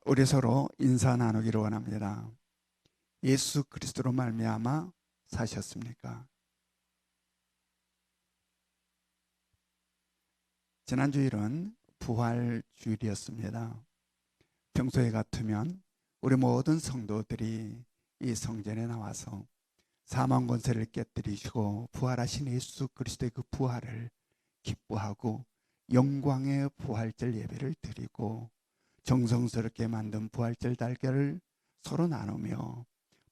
우리 서로 인사 나누기를 원합니다. 예수 그리스도로 말미암아 사셨습니까? 지난 주일은 부활 주일이었습니다. 평소에 같으면 우리 모든 성도들이 이 성전에 나와서 사망 권세를 깨뜨리시고 부활하신 예수 그리스도의 그 부활을 기뻐하고 영광의 부활절 예배를 드리고 정성스럽게 만든 부활절 달걀을 서로 나누며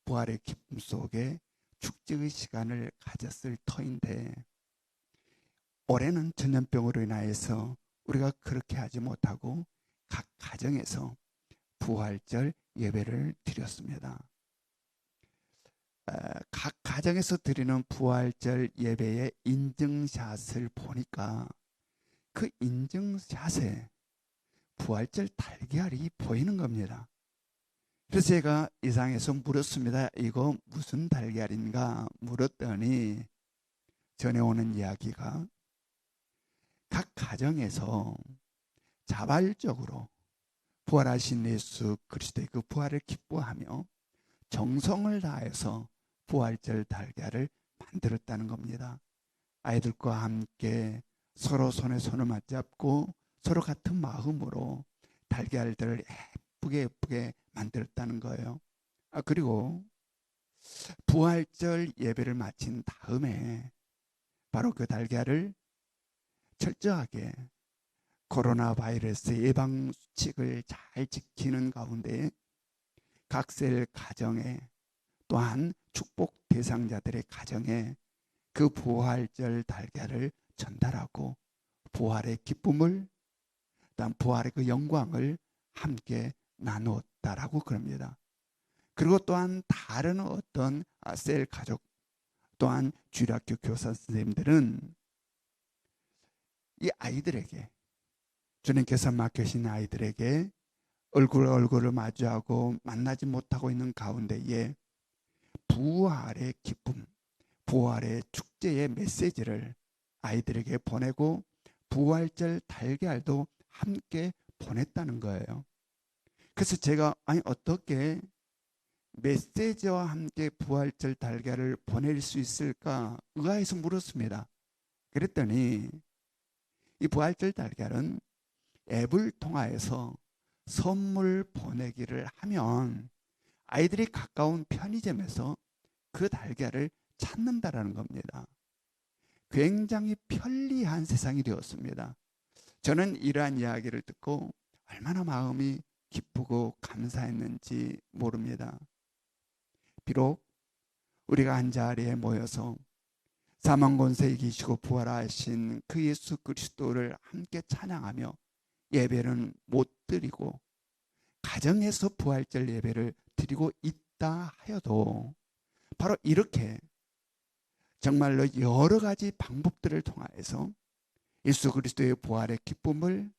부활의 기쁨 속에 축제의 시간을 가졌을 터인데, 올해는 전염병으로 인하여서 우리가 그렇게 하지 못하고 각 가정에서 부활절 예배를 드렸습니다. 각 가정에서 드리는 부활절 예배의 인증샷을 보니까 그 인증샷에 부활절 달걀이 보이는 겁니다. 그래서 제가 이상해서 물었습니다. 이거 무슨 달걀인가 물었더니 전해오는 이야기가 각 가정에서 자발적으로 부활하신 예수 그리스도의 그 부활을 기뻐하며 정성을 다해서 부활절 달걀을 만들었다는 겁니다. 아이들과 함께 서로 손에 손을 맞잡고 서로 같은 마음으로 달걀들을 예쁘게 만들었다는 거예요. 그리고 부활절 예배를 마친 다음에 바로 그 달걀을 철저하게 코로나 바이러스 예방 수칙을 잘 지키는 가운데 각셀 가정에, 또한 축복 대상자들의 가정에 그 부활절 달걀을 전달하고 부활의 기쁨을, 또한 부활의 그 영광을 함께 나누었다라고 그럽니다. 그리고 또한 다른 어떤 셀 가족, 또한 주일학교 교사 선생님들은 이 아이들에게, 주님께서 맡기신 아이들에게 얼굴을 마주하고 만나지 못하고 있는 가운데에 부활의 기쁨, 부활의 축제의 메시지를 아이들에게 보내고 부활절 달걀도 함께 보냈다는 거예요. 그래서 제가 어떻게 메시지와 함께 부활절 달걀을 보낼 수 있을까 의아해서 물었습니다. 그랬더니 이 부활절 달걀은 앱을 통하여서 선물 보내기를 하면 아이들이 가까운 편의점에서 그 달걀을 찾는다라는 겁니다. 굉장히 편리한 세상이 되었습니다. 저는 이러한 이야기를 듣고 얼마나 마음이 기쁘고 감사했는지 모릅니다. 비록 우리가 한자리에 모여서 사망 권세 이기시고 부활하신 그 예수 그리스도를 함께 찬양하며 예배는 못 드리고 가정에서 부활절 예배를 드리고 있다 하여도 바로 이렇게 정말로 여러 가지 방법들을 통해서 예수 그리스도의 부활의 기쁨을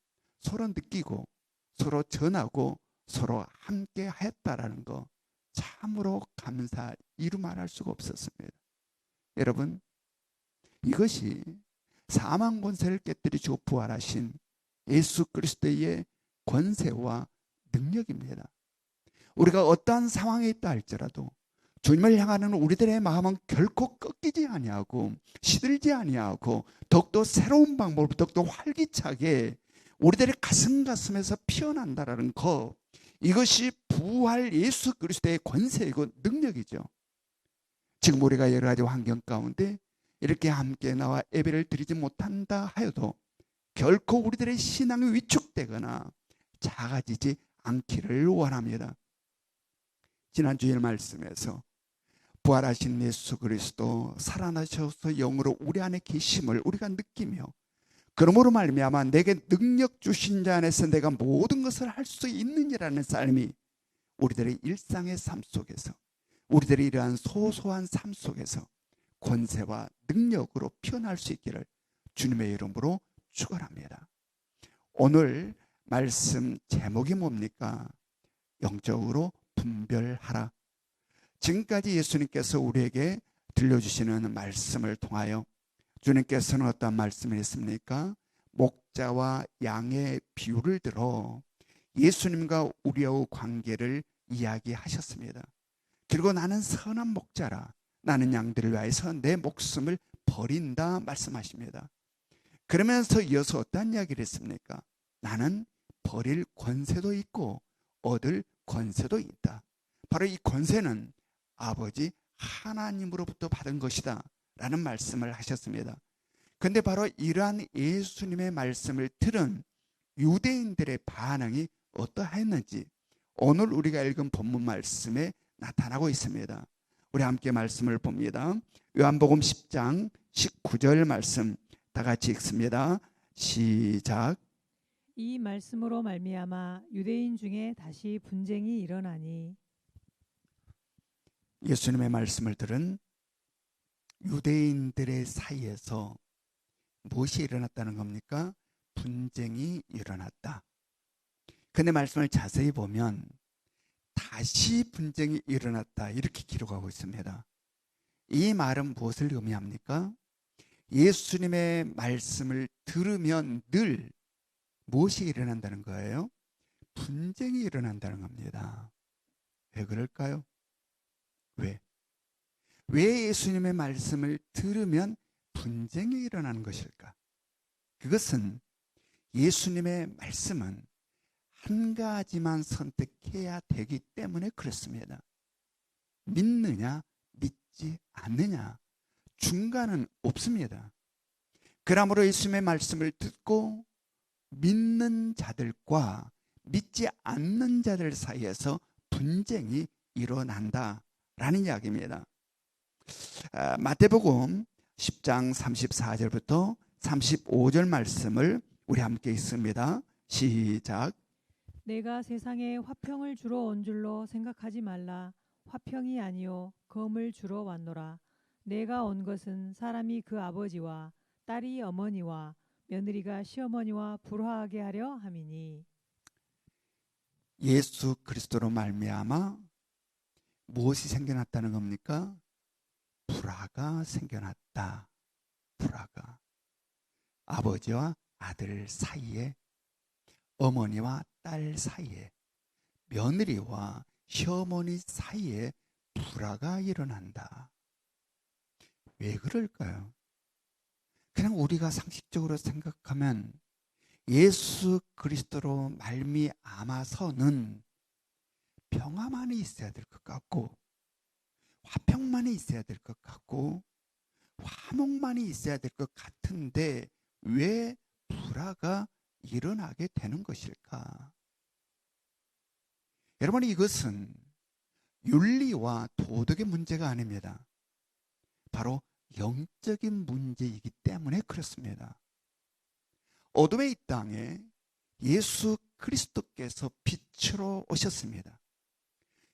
서로 느끼고 서로 전하고 서로 함께 했다라는 거, 참으로 감사 이루 말할 수가 없었습니다. 여러분, 이것이 사망 권세를 깨뜨리시고 부활하신 예수 그리스도의 권세와 능력입니다. 우리가 어떠한 상황에 있다 할지라도 주님을 향하는 우리들의 마음은 결코 꺾이지 아니하고 시들지 아니하고 더욱더 새로운 방법으로 더욱더 활기차게 우리들의 가슴에서 피어난다라는 것, 이것이 부활 예수 그리스도의 권세이고 능력이죠. 지금 우리가 여러 가지 환경 가운데 이렇게 함께 나와 예배를 드리지 못한다 하여도 결코 우리들의 신앙이 위축되거나 작아지지 않기를 원합니다. 지난 주일 말씀에서 부활하신 예수 그리스도 살아나셔서 영으로 우리 안에 계심을 우리가 느끼며, 그러므로 말미암아 내게 능력 주신 자 안에서 내가 모든 것을 할 수 있느니라는 삶이 우리들의 일상의 삶 속에서, 우리들의 이러한 소소한 삶 속에서 권세와 능력으로 피어날 수 있기를 주님의 이름으로 축원합니다. 오늘 말씀 제목이 뭡니까? 영적으로 분별하라. 지금까지 예수님께서 우리에게 들려주시는 말씀을 통하여 주님께서는 어떤 말씀을 했습니까? 목자와 양의 비유를 들어 예수님과 우리와의 관계를 이야기하셨습니다. 그리고 나는 선한 목자라. 나는 양들을 위하여서 내 목숨을 버린다 말씀하십니다. 그러면서 이어서 어떤 이야기를 했습니까? 나는 버릴 권세도 있고 얻을 권세도 있다. 바로 이 권세는 아버지 하나님으로부터 받은 것이다 라는 말씀을 하셨습니다. 그런데 바로 이러한 예수님의 말씀을 들은 유대인들의 반응이 어떠했는지 오늘 우리가 읽은 본문 말씀에 나타나고 있습니다. 우리 함께 말씀을 봅니다. 요한복음 10장 19절 말씀 다 같이 읽습니다. 시작. 이 말씀으로 말미암아 유대인 중에 다시 분쟁이 일어나니. 예수님의 말씀을 들은 유대인들의 사이에서 무엇이 일어났다는 겁니까? 분쟁이 일어났다. 근데 말씀을 자세히 보면 다시 분쟁이 일어났다 이렇게 기록하고 있습니다. 이 말은 무엇을 의미합니까? 예수님의 말씀을 들으면 늘 무엇이 일어난다는 거예요? 분쟁이 일어난다는 겁니다. 왜 그럴까요? 왜 예수님의 말씀을 들으면 분쟁이 일어나는 것일까? 그것은 예수님의 말씀은 한 가지만 선택해야 되기 때문에 그렇습니다. 믿느냐, 믿지 않느냐, 중간은 없습니다. 그러므로 예수님의 말씀을 듣고 믿는 자들과 믿지 않는 자들 사이에서 분쟁이 일어난다라는 이야기입니다. 마태복음 10장 34절부터 35절 말씀을 우리 함께 읽습니다. 시작. 내가 세상에 화평을 주러 온 줄로 생각하지 말라. 화평이 아니요 검을 주러 왔노라. 내가 온 것은 사람이 그 아버지와 딸이 어머니와 며느리가 시어머니와 불화하게 하려 함이니. 예수 그리스도로 말미암아 무엇이 생겨났다는 겁니까? 불화가 생겨났다. 불화가. 아버지와 아들 사이에, 어머니와 딸 사이에, 며느리와 시어머니 사이에 불화가 일어난다. 왜 그럴까요? 그냥 우리가 상식적으로 생각하면 예수 그리스도로 말미암아서는 평화만이 있어야 될 것 같고, 화평만이 있어야 될 것 같고, 화목만이 있어야 될 것 같은데 왜 불화가 일어나게 되는 것일까? 여러분, 이것은 윤리와 도덕의 문제가 아닙니다. 바로 영적인 문제이기 때문에 그렇습니다. 어둠의 이 땅에 예수 그리스도께서 빛으로 오셨습니다.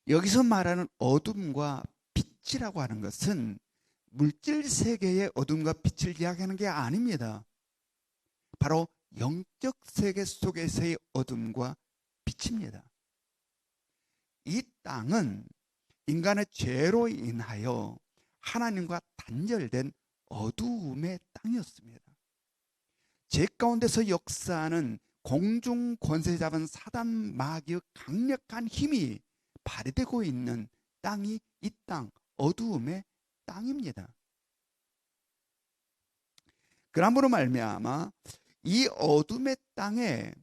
여기서 말하는 어둠과 빛이라고 하는 것은 물질 세계의 어둠과 빛을 이야기하는 게 아닙니다. 바로 영적 세계 속에서의 어둠과 빛입니다. 이 땅은 인간의 죄로 인하여 하나님과 단절된 어두움의 땅이었습니다. 죄 가운데서 역사하는 공중 권세 잡은 사단 마귀의 강력한 힘이 발휘되고 있는 땅이 이 땅, 어두움의 땅입니다. 그러므로 말미암아 이 어둠의 땅에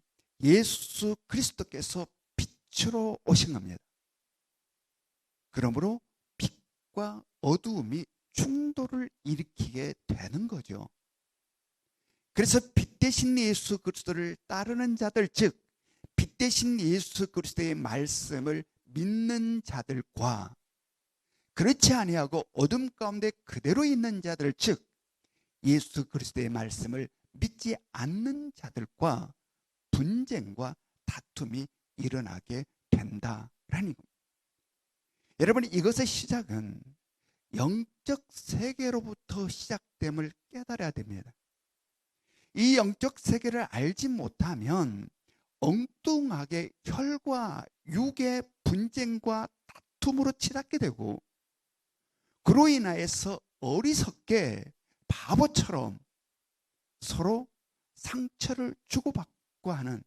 예수 그리스도께서 빛으로 오신 겁니다. 그러므로 빛과 어두움이 충돌을 일으키게 되는 거죠. 그래서 빛 대신 예수 그리스도를 따르는 자들, 즉 빛 대신 예수 그리스도의 말씀을 믿는 자들과 그렇지 아니하고 어둠 가운데 그대로 있는 자들, 즉 예수 그리스도의 말씀을 믿지 않는 자들과 분쟁과 다툼이 일어나게 된다라는 겁니다. 여러분, 이것의 시작은 영적 세계로부터 시작됨을 깨달아야 됩니다. 이 영적 세계를 알지 못하면 엉뚱하게 혈과 육의 분쟁과 다툼으로 치닫게 되고, 그로 인하여서 어리석게 바보처럼 서로 상처를 주고받고 하는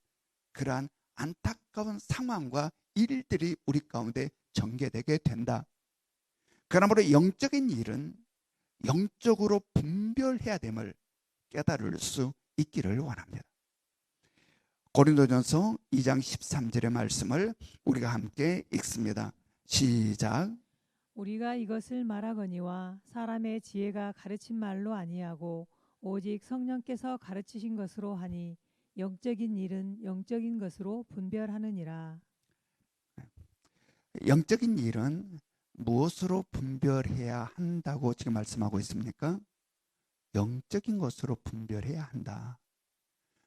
그러한 안타까운 상황과 일들이 우리 가운데 전개되게 된다. 그러므로 영적인 일은 영적으로 분별해야 됨을 깨달을 수 있기를 원합니다. 고린도전서 2장 13절의 말씀을 우리가 함께 읽습니다. 시작. 우리가 이것을 말하거니와 사람의 지혜가 가르친 말로 아니하고 오직 성령께서 가르치신 것으로 하니 영적인 일은 영적인 것으로 분별하느니라. 영적인 일은 무엇으로 분별해야 한다고 지금 말씀하고 있습니까? 영적인 것으로 분별해야 한다.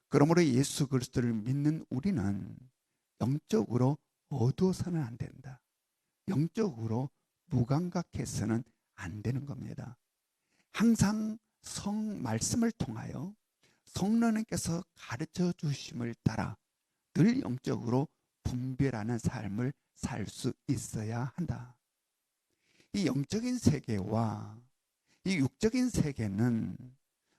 그러므로 예수 그리스도를 믿는 우리는 영적으로 어두워서는 안 된다. 영적으로 무감각해서는 안 되는 겁니다. 항상 성 말씀을 통하여 성령님께서 가르쳐 주심을 따라 늘 영적으로 분별하는 삶을 살 수 있어야 한다. 이 영적인 세계와 이 육적인 세계는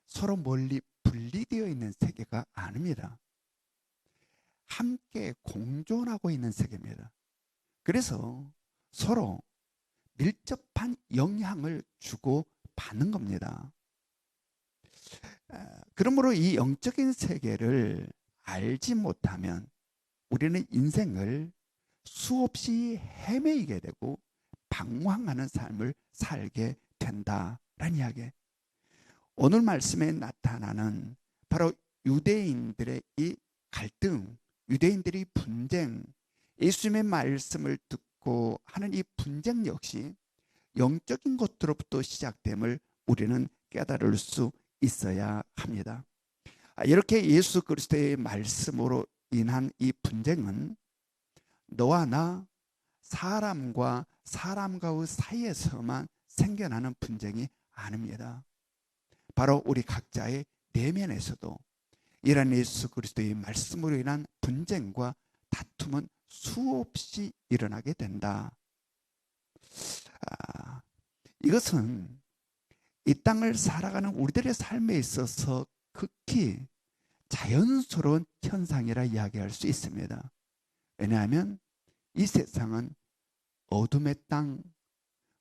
서로 멀리 분리되어 있는 세계가 아닙니다. 함께 공존하고 있는 세계입니다. 그래서 서로 밀접한 영향을 주고 받는 겁니다. 그러므로 이 영적인 세계를 알지 못하면 우리는 인생을 수없이 헤매이게 되고 방황하는 삶을 살게 된다라는 이야기. 오늘 말씀에 나타나는 바로 유대인들의 이 갈등, 유대인들의 분쟁, 예수님의 말씀을 듣고 하는 이 분쟁 역시 영적인 것으로부터 시작됨을 우리는 깨달을 수 있어야 합니다. 이렇게 예수 그리스도의 말씀으로 인한 이 분쟁은 너와 나, 사람과 사람과의 사이에서만 생겨나는 분쟁이 아닙니다. 바로 우리 각자의 내면에서도 이런 예수 그리스도의 말씀으로 인한 분쟁과 다툼은 수없이 일어나게 된다. 이것은 이 땅을 살아가는 우리들의 삶에 있어서 극히 자연스러운 현상이라 이야기할 수 있습니다. 왜냐하면 이 세상은 어둠의 땅,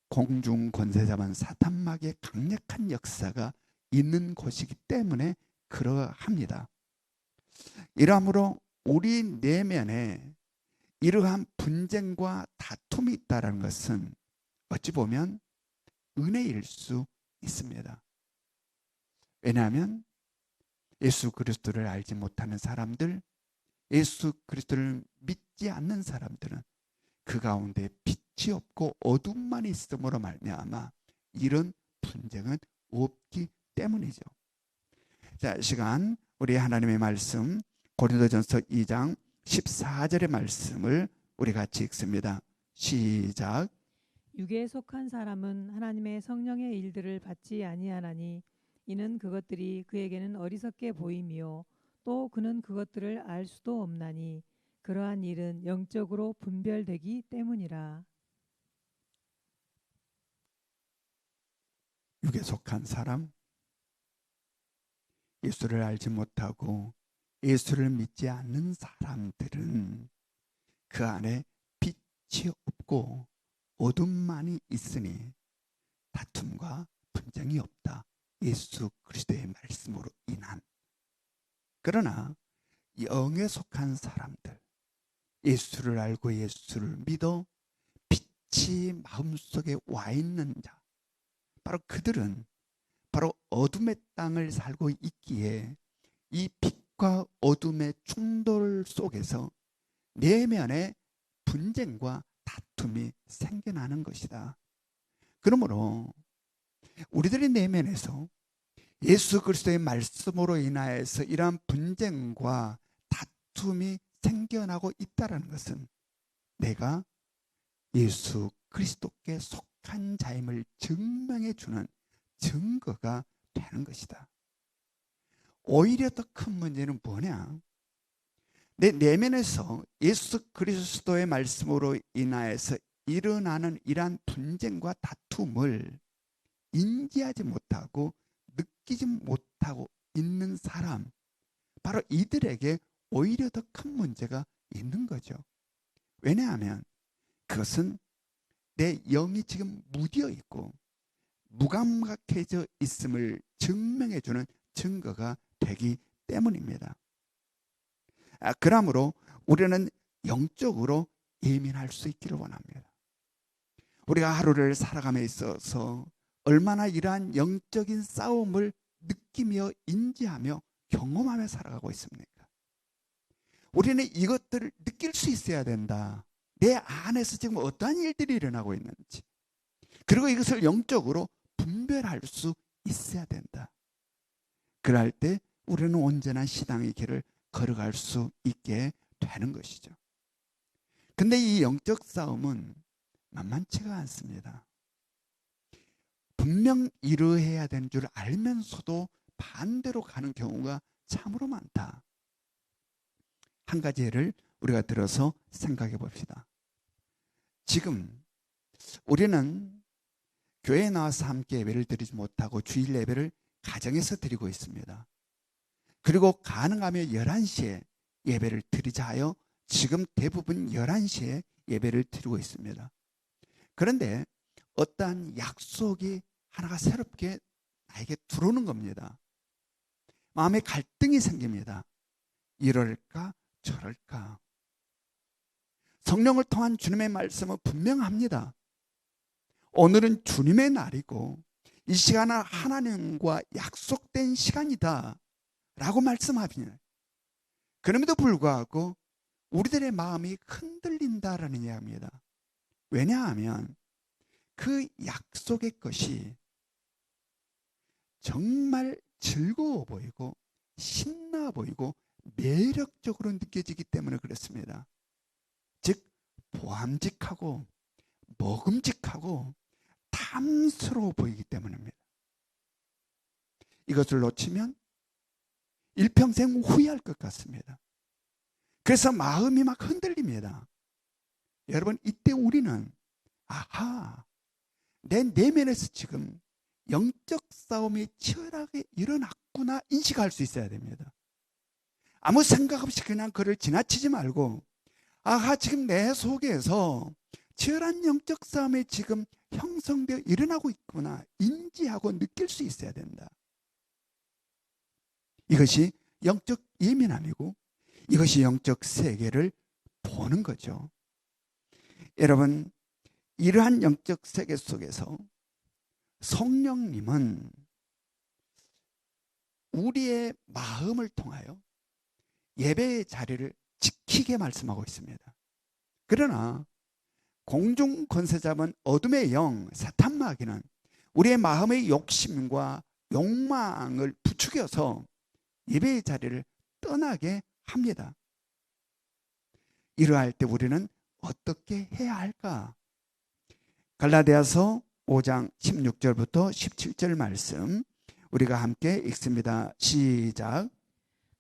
공중 권세자만 사탄막의 강력한 역사가 있는 곳이기 때문에 그러합니다. 이러므로 우리 내면에 이러한 분쟁과 다툼이 있다는 것은 어찌 보면 은혜일 수 있습니다. 왜냐하면 예수 그리스도를 알지 못하는 사람들, 예수 그리스도를 믿지 않는 사람들은 그 가운데 빛이 없고 어둠만 있음으로 말미암아 이런 분쟁은 없기 때문이죠. 자, 시간 우리 하나님의 말씀 고린도전서 2장 14절의 말씀을 우리 같이 읽습니다. 시작. 육에 속한 사람은 하나님의 성령의 일들을 받지 아니하나니 이는 그것들이 그에게는 어리석게 보임이요 또 그는 그것들을 알 수도 없나니 그러한 일은 영적으로 분별되기 때문이라. 육에 속한 사람, 예수를 알지 못하고 예수를 믿지 않는 사람들은 그 안에 빛이 없고 어둠만이 있으니 다툼과 분쟁이 없다. 예수 그리스도의 말씀으로 인한. 그러나 영에 속한 사람들, 예수를 알고 예수를 믿어 빛이 마음속에 와 있는 자, 바로 그들은 바로 어둠의 땅을 살고 있기에 이 빛과 어둠의 충돌 속에서 내면의 분쟁과 다툼이 생겨나는 것이다. 그러므로 우리들의 내면에서 예수 그리스도의 말씀으로 인하여서 이러한 분쟁과 다툼이 생겨나고 있다는 것은 내가 예수 그리스도께 속한 자임을 증명해 주는 증거가 되는 것이다. 오히려 더 큰 문제는 뭐냐? 내 내면에서 예수 그리스도의 말씀으로 인하여서 일어나는 이러한 분쟁과 다툼을 인지하지 못하고 느끼지 못하고 있는 사람, 바로 이들에게 오히려 더 큰 문제가 있는 거죠. 왜냐하면 그것은 내 영이 지금 무디어 있고 무감각해져 있음을 증명해주는 증거가 되기 때문입니다. 그러므로 우리는 영적으로 예민할 수 있기를 원합니다. 우리가 하루를 살아감에 있어서 얼마나 이러한 영적인 싸움을 느끼며 인지하며 경험하며 살아가고 있습니까? 우리는 이것들을 느낄 수 있어야 된다. 내 안에서 지금 어떠한 일들이 일어나고 있는지, 그리고 이것을 영적으로 분별할 수 있어야 된다. 그럴 때 우리는 온전한 신앙의 길을 걸어갈 수 있게 되는 것이죠. 근데 이 영적 싸움은 만만치가 않습니다. 분명 이러해야 되는 줄 알면서도 반대로 가는 경우가 참으로 많다. 한 가지 예를 우리가 들어서 생각해 봅시다. 지금 우리는 교회에 나와서 함께 예배를 드리지 못하고 주일 예배를 가정에서 드리고 있습니다. 그리고 가능하면 11시에 예배를 드리자 하여 지금 대부분 11시에 예배를 드리고 있습니다. 그런데 어떠한 약속이 하나가 새롭게 나에게 들어오는 겁니다. 마음에 갈등이 생깁니다. 이럴까 저럴까. 성령을 통한 주님의 말씀은 분명합니다. 오늘은 주님의 날이고 이 시간은 하나님과 약속된 시간이다 라고 말씀합니다. 그럼에도 불구하고 우리들의 마음이 흔들린다라는 이야기입니다. 왜냐하면 그 약속의 것이 정말 즐거워 보이고 신나 보이고 매력적으로 느껴지기 때문에 그렇습니다. 즉 보암직하고 먹음직하고 탐스러워 보이기 때문입니다. 이것을 놓치면 일평생 후회할 것 같습니다. 그래서 마음이 막 흔들립니다. 여러분, 이때 우리는 아하, 내 내면에서 지금 영적 싸움이 치열하게 일어났구나 인식할 수 있어야 됩니다. 아무 생각 없이 그냥 그를 지나치지 말고 아하, 지금 내 속에서 치열한 영적 싸움이 지금 형성되어 일어나고 있구나 인지하고 느낄 수 있어야 된다. 이것이 영적 예민함이고 이것이 영적 세계를 보는 거죠. 여러분, 이러한 영적 세계 속에서 성령님은 우리의 마음을 통하여 예배의 자리를 지키게 말씀하고 있습니다. 그러나 공중 권세 잡은 어둠의 영 사탄 마귀는 우리의 마음의 욕심과 욕망을 부추겨서 예배의 자리를 떠나게 합니다. 이러할 때 우리는 어떻게 해야 할까? 갈라디아서 5장 16절부터 17절 말씀 우리가 함께 읽습니다. 시작.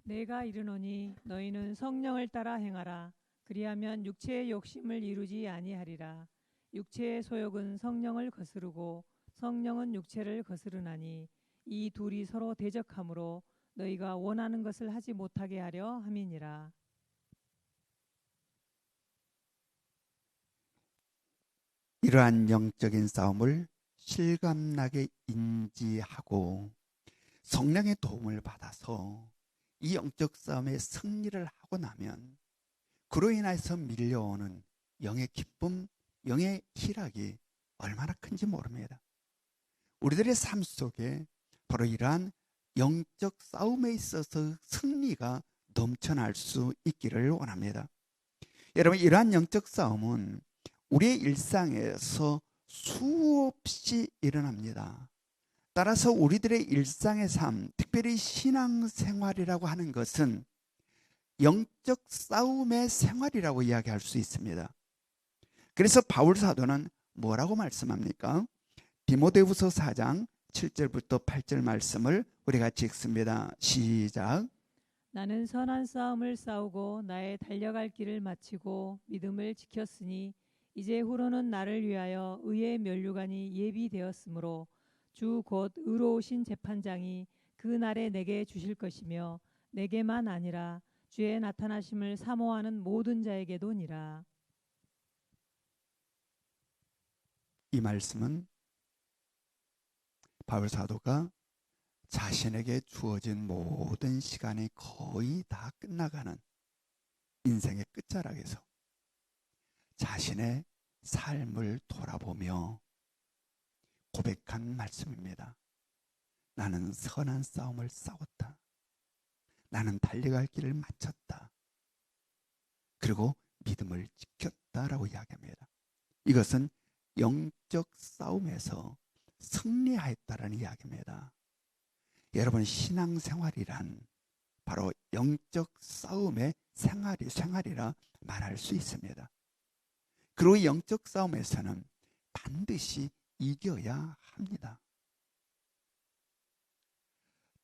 내가 이르노니 너희는 성령을 따라 행하라. 그리하면 육체의 욕심을 이루지 아니하리라. 육체의 소욕은 성령을 거스르고 성령은 육체를 거스르나니 이 둘이 서로 대적하므로 너희가 원하는 것을 하지 못하게 하려 함이니라. 이러한 영적인 싸움을 실감나게 인지하고 성령의 도움을 받아서 이 영적 싸움에 승리를 하고 나면 그로 인해서 밀려오는 영의 기쁨, 영의 희락이 얼마나 큰지 모릅니다. 우리들의 삶 속에 바로 이러한 영적 싸움에 있어서 승리가 넘쳐날 수 있기를 원합니다. 여러분, 이러한 영적 싸움은 우리의 일상에서 수없이 일어납니다. 따라서 우리들의 일상의 삶, 특별히 신앙생활이라고 하는 것은 영적 싸움의 생활이라고 이야기할 수 있습니다. 그래서 바울 사도는 뭐라고 말씀합니까? 디모데후서 4장 7절부터 8절 말씀을 우리 같이 읽습니다. 시작. 나는 선한 싸움을 싸우고 나의 달려갈 길을 마치고 믿음을 지켰으니 이제 후로는 나를 위하여 의의 면류관이 예비되었으므로 주 곧 의로우신 재판장이 그 날에 내게 주실 것이며 내게만 아니라 주의 나타나심을 사모하는 모든 자에게도니라. 이 말씀은 바울 사도가 자신에게 주어진 모든 시간이 거의 다 끝나가는 인생의 끝자락에서 자신의 삶을 돌아보며 고백한 말씀입니다. 나는 선한 싸움을 싸웠다. 나는 달려갈 길을 마쳤다. 그리고 믿음을 지켰다라고 이야기합니다. 이것은 영적 싸움에서 승리하였다라는 이야기입니다. 여러분, 신앙생활이란 바로 영적 싸움의 생활이라 말할 수 있습니다. 그리고 영적 싸움에서는 반드시 이겨야 합니다.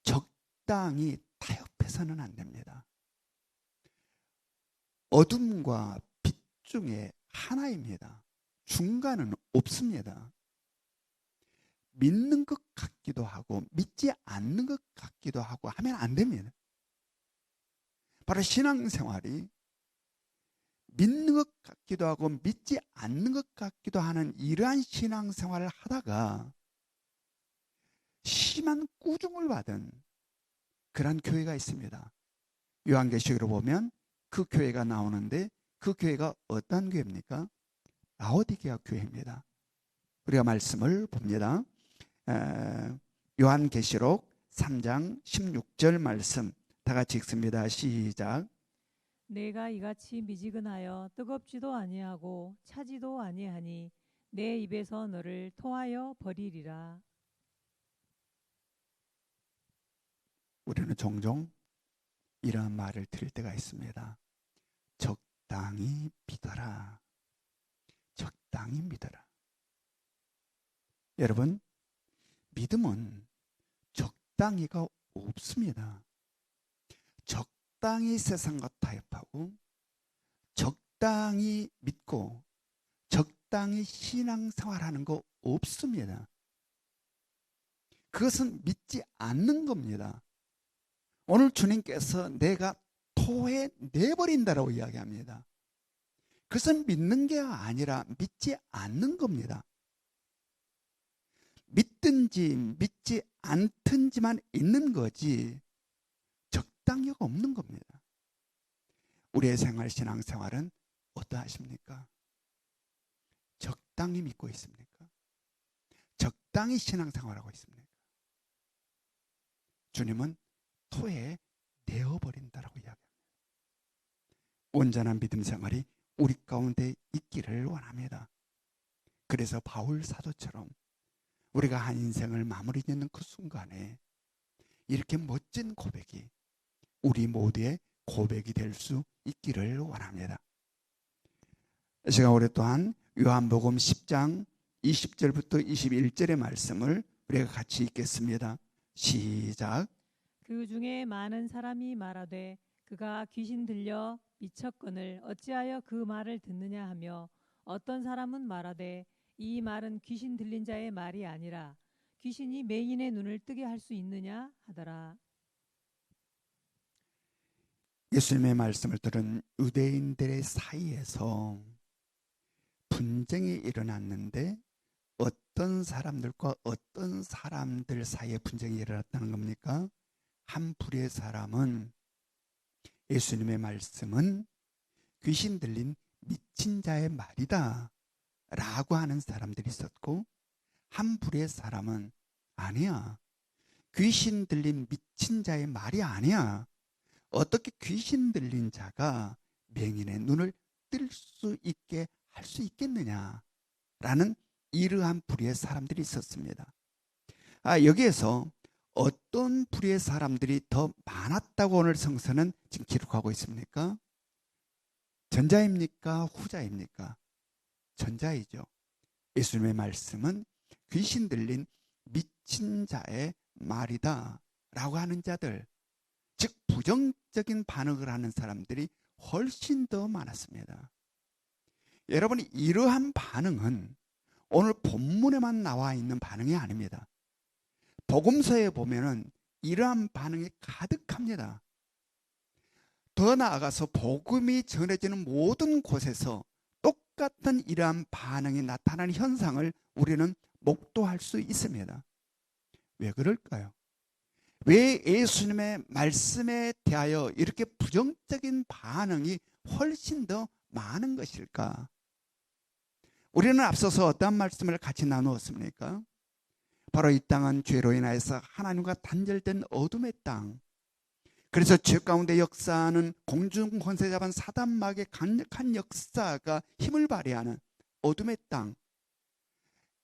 적당히 타협해서는 안 됩니다. 어둠과 빛 중에 하나입니다. 중간은 없습니다. 믿는 것 같기도 하고 믿지 않는 것 같기도 하고 하면 안 됩니다. 바로 신앙생활이 믿는 것 같기도 하고 믿지 않는 것 같기도 하는 이러한 신앙생활을 하다가 심한 꾸중을 받은 그런 교회가 있습니다. 요한계시록으로 보면 그 교회가 나오는데 그 교회가 어떤 교회입니까? 라오디게아 교회입니다. 우리가 말씀을 봅니다. 요한계시록 3장 16절 말씀 다 같이 읽습니다. 시작. 내가 이같이 미지근하여 뜨겁지도 아니하고 차지도 아니하니 내 입에서 너를 토하여 버리리라. 우리는 종종 이런 말을 들을 때가 있습니다. 적당히 믿어라. 적당히 믿어라. 여러분, 믿음은 적당히가 없습니다. 적당히 세상과 타협하고 적당히 믿고 적당히 신앙생활하는 거 없습니다. 그것은 믿지 않는 겁니다. 오늘 주님께서 내가 토해내버린다라고 이야기합니다. 그것은 믿는 게 아니라 믿지 않는 겁니다. 믿든지 믿지 않든지만 있는 거지 적당히가 없는 겁니다. 우리의 신앙생활은 어떠하십니까? 적당히 믿고 있습니까? 적당히 신앙생활하고 있습니까? 주님은 토해 내어버린다라고 이야기합니다. 온전한 믿음 생활이 우리 가운데 있기를 원합니다. 그래서 바울 사도처럼 우리가 한 인생을 마무리 짓는 그 순간에 이렇게 멋진 고백이 우리 모두의 고백이 될 수 있기를 원합니다. 제가 올해 또한 요한복음 10장 20절부터 21절의 말씀을 우리가 같이 읽겠습니다. 시작. 그 중에 많은 사람이 말하되 그가 귀신 들려 미쳤거늘 어찌하여 그 말을 듣느냐 하며 어떤 사람은 말하되 이 말은 귀신 들린 자의 말이 아니라 귀신이 맹인의 눈을 뜨게 할 수 있느냐 하더라. 예수님의 말씀을 들은 유대인들의 사이에서 분쟁이 일어났는데 어떤 사람들과 어떤 사람들 사이에 분쟁이 일어났다는 겁니까? 한 부류의 사람은 예수님의 말씀은 귀신 들린 미친 자의 말이다 라고 하는 사람들이 있었고, 한 부류의 사람은 아니야, 귀신 들린 미친 자의 말이 아니야, 어떻게 귀신 들린 자가 맹인의 눈을 뜰 수 있게 할 수 있겠느냐 라는 이러한 부류의 사람들이 있었습니다. 여기에서 어떤 부류의 사람들이 더 많았다고 오늘 성서는 지금 기록하고 있습니까? 전자입니까? 후자입니까? 전자이죠. 예수님의 말씀은 귀신 들린 미친 자의 말이다 라고 하는 자들, 즉 부정적인 반응을 하는 사람들이 훨씬 더 많았습니다. 여러분이 이러한 반응은 오늘 본문에만 나와 있는 반응이 아닙니다. 복음서에 보면은 이러한 반응이 가득합니다. 더 나아가서 복음이 전해지는 모든 곳에서 똑같은 이러한 반응이 나타나는 현상을 우리는 목도할 수 있습니다. 왜 그럴까요? 왜 예수님의 말씀에 대하여 이렇게 부정적인 반응이 훨씬 더 많은 것일까? 우리는 앞서서 어떠한 말씀을 같이 나누었습니까? 바로 이 땅은 죄로 인하여서 하나님과 단절된 어둠의 땅, 그래서 죄 가운데 역사하는 공중 권세 잡은 사단마귀의 강력한 역사가 힘을 발휘하는 어둠의 땅.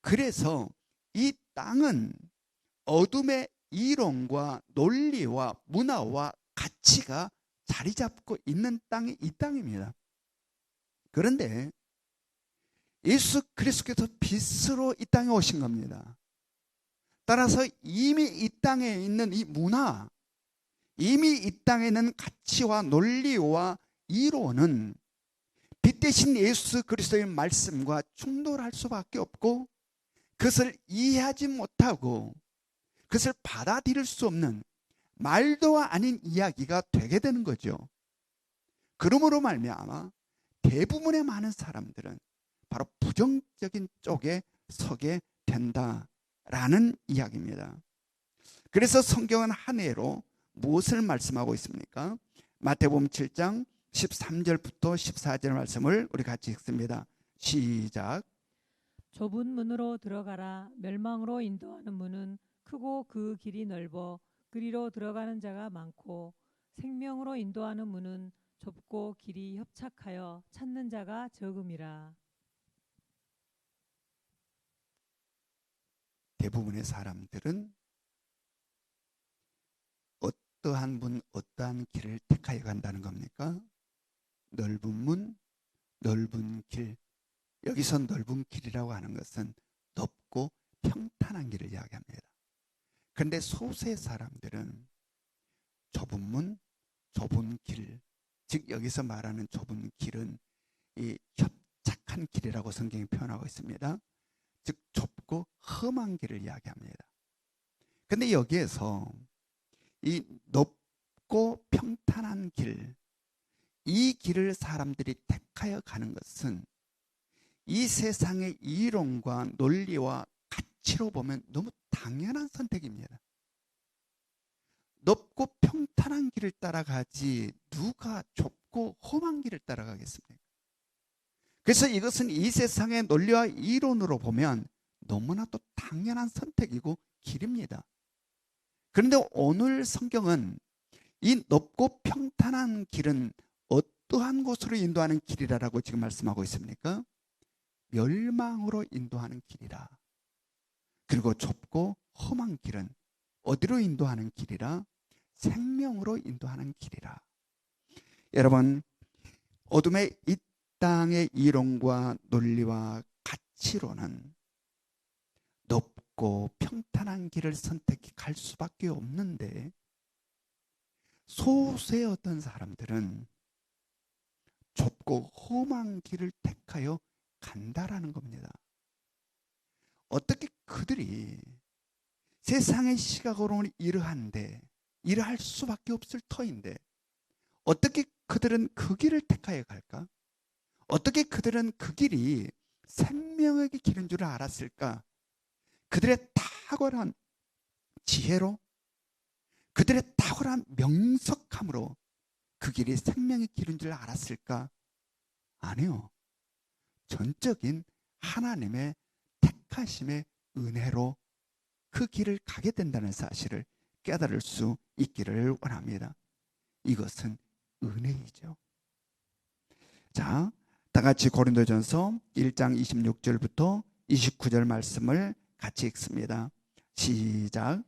그래서 이 땅은 어둠의 이론과 논리와 문화와 가치가 자리 잡고 있는 땅이 이 땅입니다. 그런데 예수 그리스도께서 빛으로 이 땅에 오신 겁니다. 따라서 이미 이 땅에 있는 이 문화, 이미 이 땅에 있는 가치와 논리와 이론은 빛 대신 예수 그리스도의 말씀과 충돌할 수밖에 없고, 그것을 이해하지 못하고 그것을 받아들일 수 없는 말도 아닌 이야기가 되게 되는 거죠. 그러므로 말미암아 대부분의 많은 사람들은 바로 부정적인 쪽에 서게 된다라는 이야기입니다. 그래서 성경은 한 해로 무엇을 말씀하고 있습니까? 마태복음 7장 13절부터 14절 말씀을 우리 같이 읽습니다. 시작. 좁은 문으로 들어가라. 멸망으로 인도하는 문은 크고 그 길이 넓어 그리로 들어가는 자가 많고, 생명으로 인도하는 문은 좁고 길이 협착하여 찾는 자가 적음이라. 대부분의 사람들은 어떠한 문, 어떠한 길을 택하여 간다는 겁니까? 넓은 문, 넓은 길. 여기서 넓은 길이라고 하는 것은 넓고 평탄한 길을 이야기합니다. 그런데 소수의 사람들은 좁은 문, 좁은 길, 즉 여기서 말하는 좁은 길은 이 협착한 길이라고 성경이 표현하고 있습니다. 즉 좁고 험한 길을 이야기합니다. 그런데 여기에서 이 넓고 평탄한 길, 이 길을 사람들이 택하여 가는 것은 이 세상의 이론과 논리와 가치로 보면 너무 당연한 선택입니다. 넓고 평탄한 길을 따라가지 누가 좁고 험한 길을 따라가겠습니까? 그래서 이것은 이 세상의 논리와 이론으로 보면 너무나도 당연한 선택이고 길입니다. 그런데 오늘 성경은 이 넓고 평탄한 길은 어떠한 곳으로 인도하는 길이라고 지금 말씀하고 있습니까? 멸망으로 인도하는 길이라. 그리고 좁고 험한 길은 어디로 인도하는 길이라? 생명으로 인도하는 길이라. 여러분, 어둠의 이 땅의 이론과 논리와 가치로는 넓고 평탄한 길을 선택해 갈 수밖에 없는데, 소수의 어떤 사람들은 좁고 험한 길을 택하여 간다라는 겁니다. 어떻게 그들이 세상의 시각으로는 이러한데, 이러할 수밖에 없을 터인데 어떻게 그들은 그 길을 택하여 갈까? 어떻게 그들은 그 길이 생명의 길인 줄 알았을까? 그들의 탁월한 지혜로, 그들의 탁월한 명석함으로 그 길이 생명의 길인 줄 알았을까? 아니요. 전적인 하나님의 택하심의 은혜로 그 길을 가게 된다는 사실을 깨달을 수 있기를 원합니다. 이것은 은혜이죠. 자, 다 같이 고린도전서 1장 26절부터 29절 말씀을 같이 읽습니다. 시작.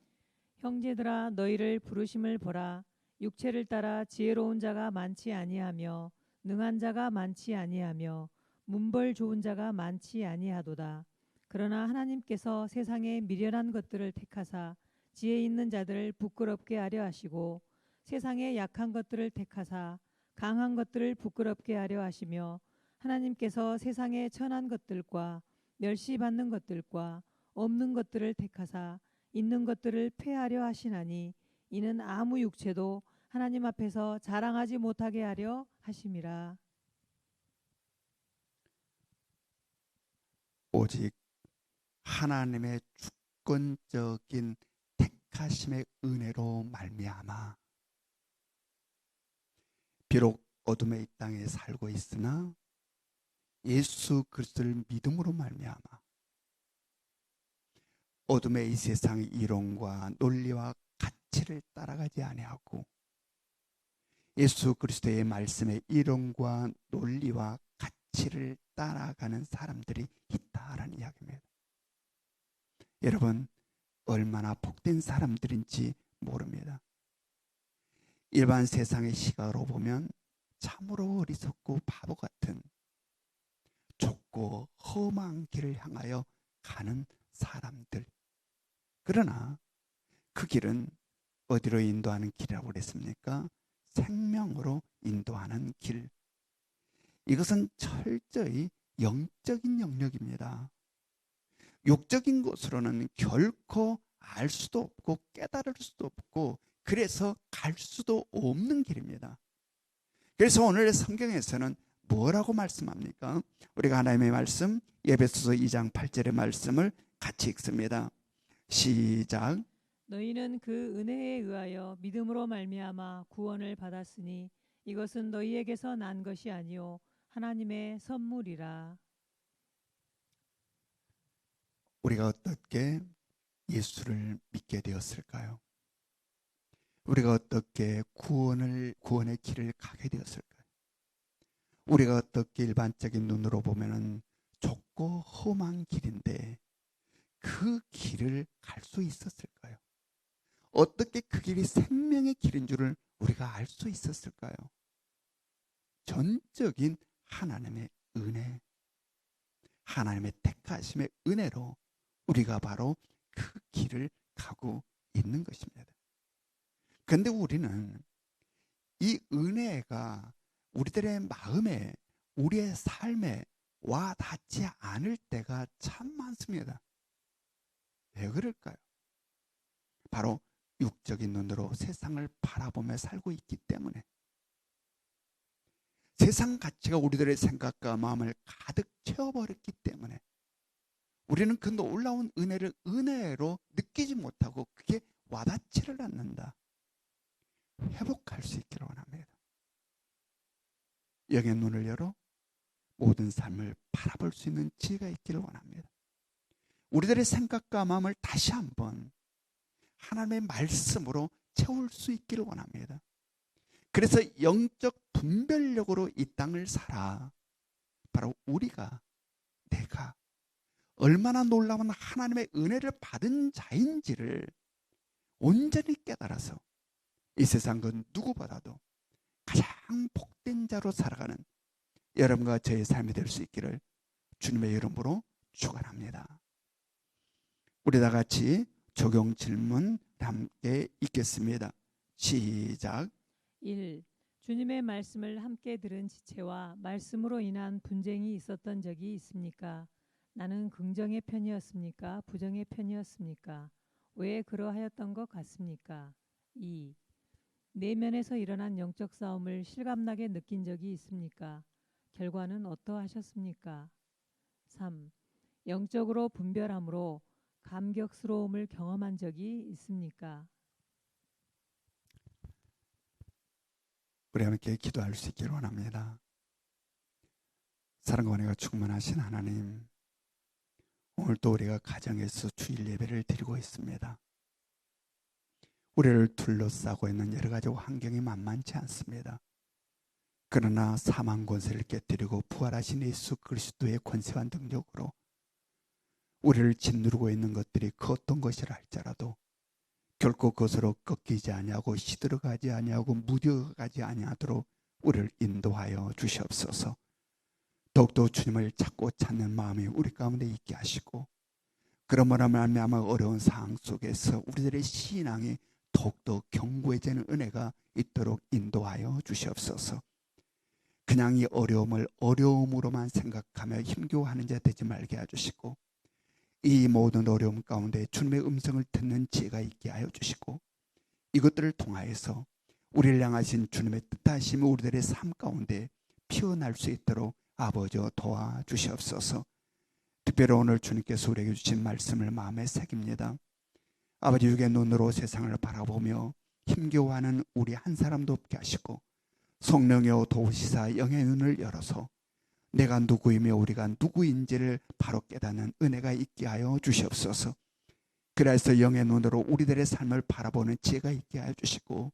형제들아, 너희를 부르심을 보라. 육체를 따라 지혜로운 자가 많지 아니하며 능한 자가 많지 아니하며 문벌 좋은 자가 많지 아니하도다. 그러나 하나님께서 세상의 미련한 것들을 택하사 지혜 있는 자들을 부끄럽게 하려 하시고, 세상의 약한 것들을 택하사 강한 것들을 부끄럽게 하려 하시며, 하나님께서 세상의 천한 것들과 멸시받는 것들과 없는 것들을 택하사 있는 것들을 폐하려 하시나니, 이는 아무 육체도 하나님 앞에서 자랑하지 못하게 하려 하심이라. 오직 하나님의 주권적인 택하심의 은혜로 말미암아 비록 어둠의 이 땅에 살고 있으나 예수 그리스도를 믿음으로 말미암아 어둠의 이 세상의 이론과 논리와 가치를 따라가지 아니하고 예수 그리스도의 말씀의 이론과 논리와 가치를 따라가는 사람들이 있다라는 이야기입니다. 여러분, 얼마나 복된 사람들인지 모릅니다. 일반 세상의 시각으로 보면 참으로 어리석고 바보 같은 좁고 험한 길을 향하여 가는 사람들. 그러나 그 길은 어디로 인도하는 길이라고 그랬습니까? 생명으로 인도하는 길. 이것은 철저히 영적인 영역입니다. 육적인 것으로는 결코 알 수도 없고 깨달을 수도 없고 그래서 갈 수도 없는 길입니다. 그래서 오늘 성경에서는 뭐라고 말씀합니까? 우리가 하나님의 말씀 에베소서 2장 8절의 말씀을 같이 읽습니다. 시작. 너희는 그 은혜에 의하여 믿음으로 말미암아 구원을 받았으니 이것은 너희에게서 난 것이 아니요 하나님의 선물이라. 우리가 어떻게 예수를 믿게 되었을까요? 우리가 어떻게 구원의 길을 가게 되었을까요? 우리가 어떻게 일반적인 눈으로 보면은 좁고 험한 길인데 그 길을 갈 수 있었을까요? 어떻게 그 길이 생명의 길인 줄을 우리가 알 수 있었을까요? 전적인 하나님의 은혜, 하나님의 택하심의 은혜로 우리가 바로 그 길을 가고 있는 것입니다. 그런데 우리는 이 은혜가 우리들의 마음에, 우리의 삶에 와 닿지 않을 때가 참 많습니다. 왜 그럴까요? 바로 육적인 눈으로 세상을 바라보며 살고 있기 때문에 세상 가치가 우리들의 생각과 마음을 가득 채워버렸기 때문에 우리는 그 놀라운 은혜를 은혜로 느끼지 못하고 그게 와닿지를 않는다. 회복할 수 있기를 원합니다. 영의 눈을 열어 모든 삶을 바라볼 수 있는 지혜가 있기를 원합니다. 우리들의 생각과 마음을 다시 한번 하나님의 말씀으로 채울 수 있기를 원합니다. 그래서 영적 분별력으로 이 땅을 살아 바로 우리가 내가 얼마나 놀라운 하나님의 은혜를 받은 자인지를 온전히 깨달아서 이 세상 그 누구보다도 가장 복된 자로 살아가는 여러분과 저의 삶이 될 수 있기를 주님의 이름으로 축원합니다. 우리 다 같이 적용 질문 함께 읽겠습니다. 시작. 1. 주님의 말씀을 함께 들은 지체와 말씀으로 인한 분쟁이 있었던 적이 있습니까? 나는 긍정의 편이었습니까? 부정의 편이었습니까? 왜 그러하였던 것 같습니까? 2. 내면에서 일어난 영적 싸움을 실감나게 느낀 적이 있습니까? 결과는 어떠하셨습니까? 3. 영적으로 분별함으로 감격스러움을 경험한 적이 있습니까? 우리 함께 기도할 수 있기를 원합니다. 사랑과 은혜가 충만하신 하나님, 오늘도 우리가 가정에서 주일 예배를 드리고 있습니다. 우리를 둘러싸고 있는 여러 가지 환경이 만만치 않습니다. 그러나 사망 권세를 깨뜨리고 부활하신 예수 그리스도의 권세와 능력으로 우리를 짓누르고 있는 것들이 그 어떤 것이라 할지라도 결코 그것으로 꺾이지 아니하고 시들어가지 아니하고 무뎌가지 아니하도록 우리를 인도하여 주시옵소서. 더욱더 주님을 찾고 찾는 마음이 우리 가운데 있게 하시고 그러므로 말미암아 어려운 상황 속에서 우리들의 신앙이 더욱더 견고해지는 은혜가 있도록 인도하여 주시옵소서. 그냥 이 어려움을 어려움으로만 생각하며 힘겨워하는 자 되지 말게 해주시고 이 모든 어려움 가운데 주님의 음성을 듣는 지혜가 있게 하여 주시고 이것들을 통하여서 우리를 향하신 주님의 뜻하심이 우리들의 삶 가운데 피어날 수 있도록 아버지 도와주시옵소서. 특별히 오늘 주님께서 우리에게 주신 말씀을 마음에 새깁니다. 아버지, 육의 눈으로 세상을 바라보며 힘겨워하는 우리 한 사람도 없게 하시고 성령여 도우시사 영의 눈을 열어서 내가 누구이며 우리가 누구인지를 바로 깨닫는 은혜가 있게 하여 주시옵소서. 그래서 영의 눈으로 우리들의 삶을 바라보는 지혜가 있게 하여 주시고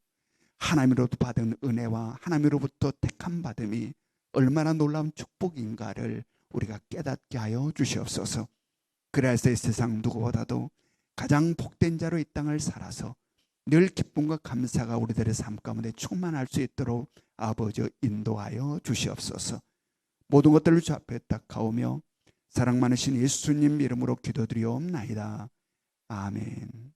하나님으로부터 받은 은혜와 하나님으로부터 택함 받음이 얼마나 놀라운 축복인가를 우리가 깨닫게 하여 주시옵소서. 그래서 이 세상 누구보다도 가장 복된 자로 이 땅을 살아서 늘 기쁨과 감사가 우리들의 삶 가운데 충만할 수 있도록 아버지 인도하여 주시옵소서. 모든 것들을 주 앞에 딱 가오며 사랑 많으신 예수님 이름으로 기도드리옵나이다. 아멘.